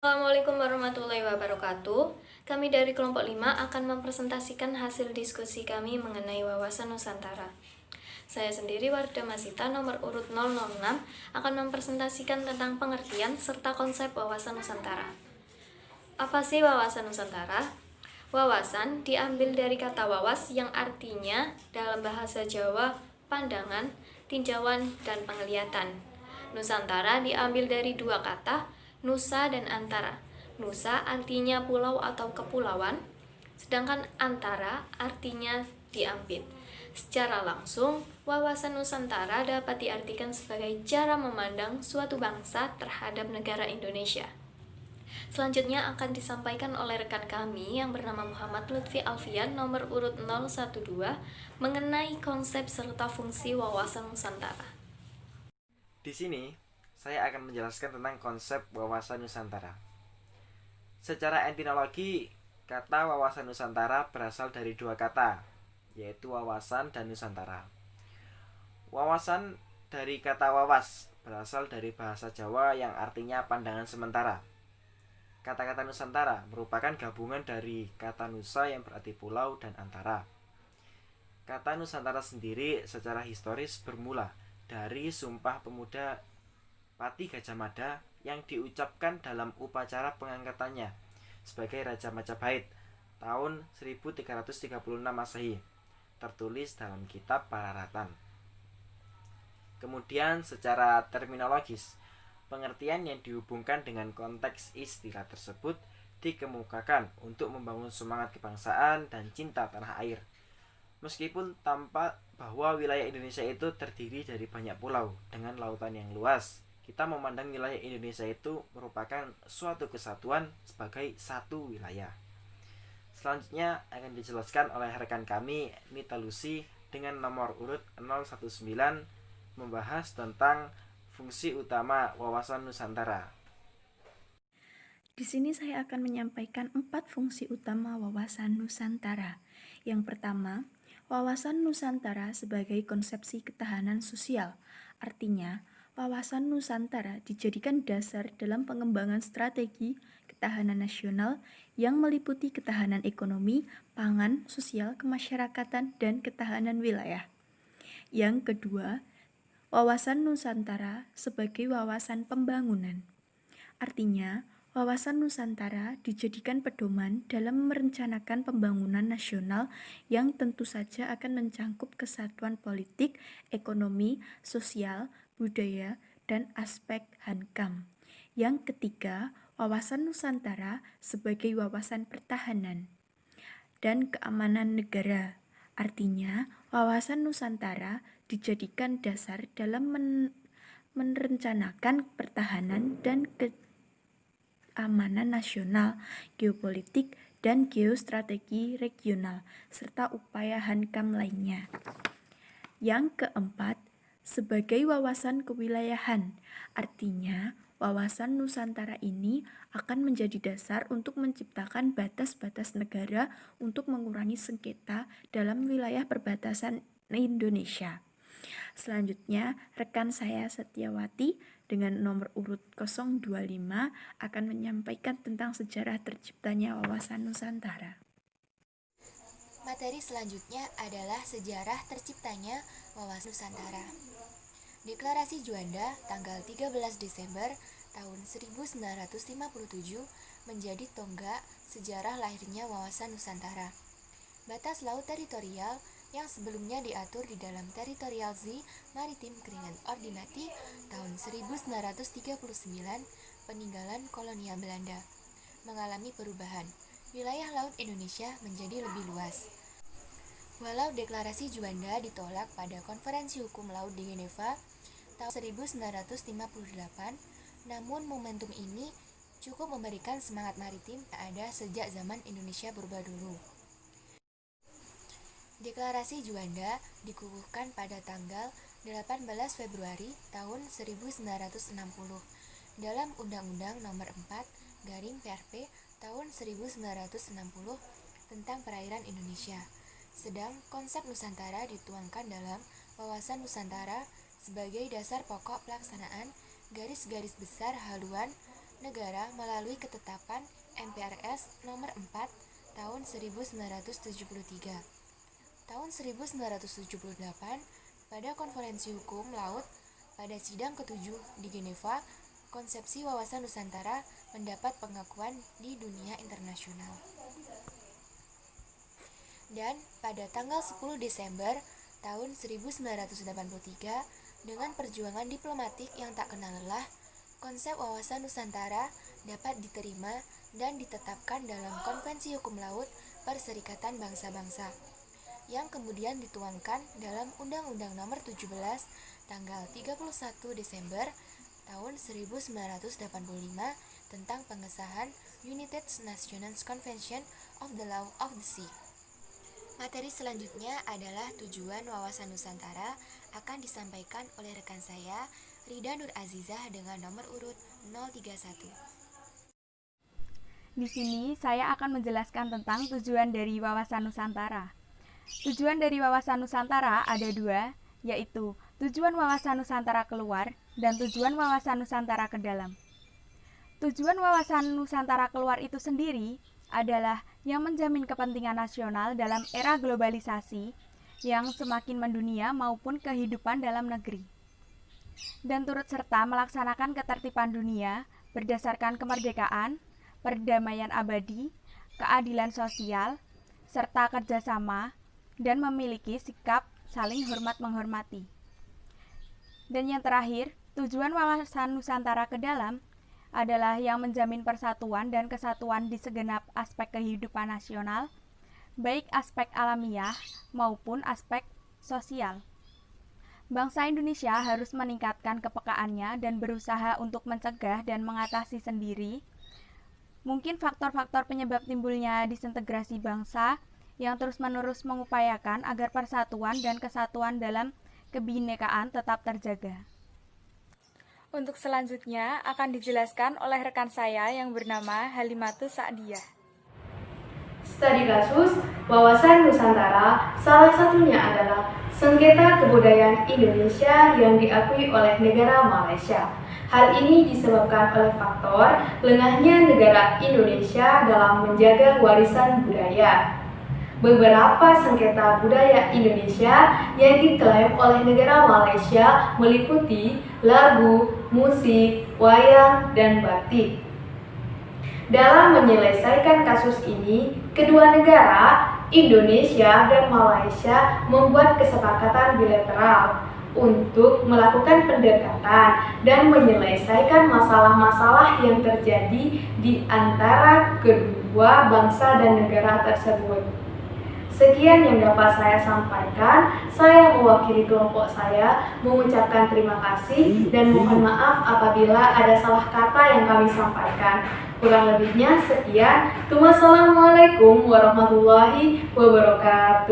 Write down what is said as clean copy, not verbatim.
Assalamualaikum warahmatullahi wabarakatuh. Kami dari kelompok 5 akan mempresentasikan hasil diskusi kami mengenai wawasan Nusantara. Saya sendiri Warda Masita nomor urut 006 akan mempresentasikan tentang pengertian serta konsep wawasan Nusantara. Apa sih wawasan Nusantara? Wawasan diambil dari kata wawas yang artinya dalam bahasa Jawa pandangan, tinjauan, dan penglihatan. Nusantara diambil dari dua kata, nusa dan antara. Nusa artinya pulau atau kepulauan, sedangkan antara artinya diampit. Secara langsung, wawasan Nusantara dapat diartikan sebagai cara memandang suatu bangsa terhadap negara Indonesia. Selanjutnya akan disampaikan oleh rekan kami yang bernama Muhammad Lutfi Alfian nomor urut 012 mengenai konsep serta fungsi wawasan Nusantara. Di sini, saya akan menjelaskan tentang konsep wawasan Nusantara. Secara etimologi, kata wawasan Nusantara berasal dari dua kata, yaitu wawasan dan Nusantara. Wawasan dari kata wawas berasal dari bahasa Jawa yang artinya pandangan sementara. Kata-kata Nusantara merupakan gabungan dari kata Nusa yang berarti pulau dan antara. Kata Nusantara sendiri secara historis bermula dari Sumpah Pemuda Pati Gajah Mada yang diucapkan dalam upacara pengangkatannya sebagai Raja Majapahit tahun 1336 Masehi, tertulis dalam kitab Pararatan. Kemudian secara terminologis, pengertian yang dihubungkan dengan konteks istilah tersebut dikemukakan untuk membangun semangat kebangsaan dan cinta tanah air. Meskipun tampak bahwa wilayah Indonesia itu terdiri dari banyak pulau dengan lautan yang luas, kita memandang wilayah Indonesia itu merupakan suatu kesatuan sebagai satu wilayah. Selanjutnya akan dijelaskan oleh rekan kami Nita Lucy dengan nomor urut 019 membahas tentang fungsi utama wawasan Nusantara. Di sini saya akan menyampaikan 4 fungsi utama wawasan Nusantara. Yang pertama, wawasan Nusantara sebagai konsepsi ketahanan sosial. Artinya, wawasan Nusantara dijadikan dasar dalam pengembangan strategi ketahanan nasional yang meliputi ketahanan ekonomi, pangan, sosial, kemasyarakatan, dan ketahanan wilayah. Yang kedua, wawasan Nusantara sebagai wawasan pembangunan. Artinya, wawasan Nusantara dijadikan pedoman dalam merencanakan pembangunan nasional yang tentu saja akan mencangkup kesatuan politik, ekonomi, sosial, budaya, dan aspek hankam. Yang ketiga, wawasan Nusantara sebagai wawasan pertahanan dan keamanan negara. Artinya, wawasan Nusantara dijadikan dasar dalam merencanakan pertahanan dan keamanan nasional, geopolitik, dan geostrategi regional, serta upaya hankam lainnya. Yang keempat, sebagai wawasan kewilayahan, artinya wawasan Nusantara ini akan menjadi dasar untuk menciptakan batas-batas negara untuk mengurangi sengketa dalam wilayah perbatasan Indonesia. Selanjutnya, rekan saya Setiawati dengan nomor urut 025 akan menyampaikan tentang sejarah terciptanya wawasan Nusantara. Materi selanjutnya adalah sejarah terciptanya wawasan Nusantara. Deklarasi Juanda tanggal 13 Desember tahun 1957 menjadi tonggak sejarah lahirnya wawasan Nusantara. Batas laut teritorial yang sebelumnya diatur di dalam Territorial Sea Maritime Keringat Ordinati tahun 1939 peninggalan kolonial Belanda mengalami perubahan. Wilayah laut Indonesia menjadi lebih luas. Walau deklarasi Juanda ditolak pada Konferensi Hukum Laut di Geneva tahun 1958, namun momentum ini cukup memberikan semangat maritim yang ada sejak zaman Indonesia purba dulu. Deklarasi Juanda dikukuhkan pada tanggal 18 Februari tahun 1960 dalam Undang-Undang Nomor 4/PRP tahun 1960 tentang perairan Indonesia. Sedang konsep Nusantara dituangkan dalam wawasan Nusantara sebagai dasar pokok pelaksanaan garis-garis besar haluan negara melalui ketetapan MPRS nomor 4 tahun 1973. Tahun 1978, pada Konferensi Hukum Laut pada sidang ke-7 di Geneva, konsepsi wawasan Nusantara mendapat pengakuan di dunia internasional. Dan pada tanggal 10 Desember tahun 1983, dengan perjuangan diplomatik yang tak kenal lelah, konsep wawasan Nusantara dapat diterima dan ditetapkan dalam Konvensi Hukum Laut Perserikatan Bangsa-Bangsa, yang kemudian dituangkan dalam Undang-Undang Nomor 17 tanggal 31 Desember tahun 1985 tentang pengesahan United Nations Convention of the Law of the Sea. Materi selanjutnya adalah tujuan wawasan Nusantara, akan disampaikan oleh rekan saya, Rida Nur Azizah, dengan nomor urut 031. Di sini saya akan menjelaskan tentang tujuan dari wawasan Nusantara. Tujuan dari wawasan Nusantara ada dua, yaitu tujuan wawasan Nusantara keluar dan tujuan wawasan Nusantara ke dalam. Tujuan wawasan Nusantara keluar itu sendiri adalah yang menjamin kepentingan nasional dalam era globalisasi yang semakin mendunia maupun kehidupan dalam negeri, dan turut serta melaksanakan ketertiban dunia berdasarkan kemerdekaan, perdamaian abadi, keadilan sosial, serta kerjasama, dan memiliki sikap saling hormat-menghormati. Dan yang terakhir, tujuan wawasan Nusantara ke dalam adalah yang menjamin persatuan dan kesatuan di segenap aspek kehidupan nasional, baik aspek alamiah maupun aspek sosial. Bangsa Indonesia harus meningkatkan kepekaannya dan berusaha untuk mencegah dan mengatasi sendiri mungkin faktor-faktor penyebab timbulnya disintegrasi bangsa, yang terus-menerus mengupayakan agar persatuan dan kesatuan dalam kebinekaan tetap terjaga. Untuk selanjutnya akan dijelaskan oleh rekan saya yang bernama Halimatus Sa'diyah. Studi kasus wawasan Nusantara salah satunya adalah sengketa kebudayaan Indonesia yang diakui oleh negara Malaysia. Hal ini disebabkan oleh faktor lengahnya negara Indonesia dalam menjaga warisan budaya. Beberapa sengketa budaya Indonesia yang diklaim oleh negara Malaysia meliputi lagu, musik, wayang, dan batik. Dalam menyelesaikan kasus ini, kedua negara, Indonesia dan Malaysia, membuat kesepakatan bilateral untuk melakukan pendekatan dan menyelesaikan masalah-masalah yang terjadi di antara kedua bangsa dan negara tersebut. Sekian yang dapat saya sampaikan. Saya mewakili kelompok saya mengucapkan terima kasih dan mohon maaf apabila ada salah kata yang kami sampaikan. Kurang lebihnya sekian. Wassalamualaikum warahmatullahi wabarakatuh.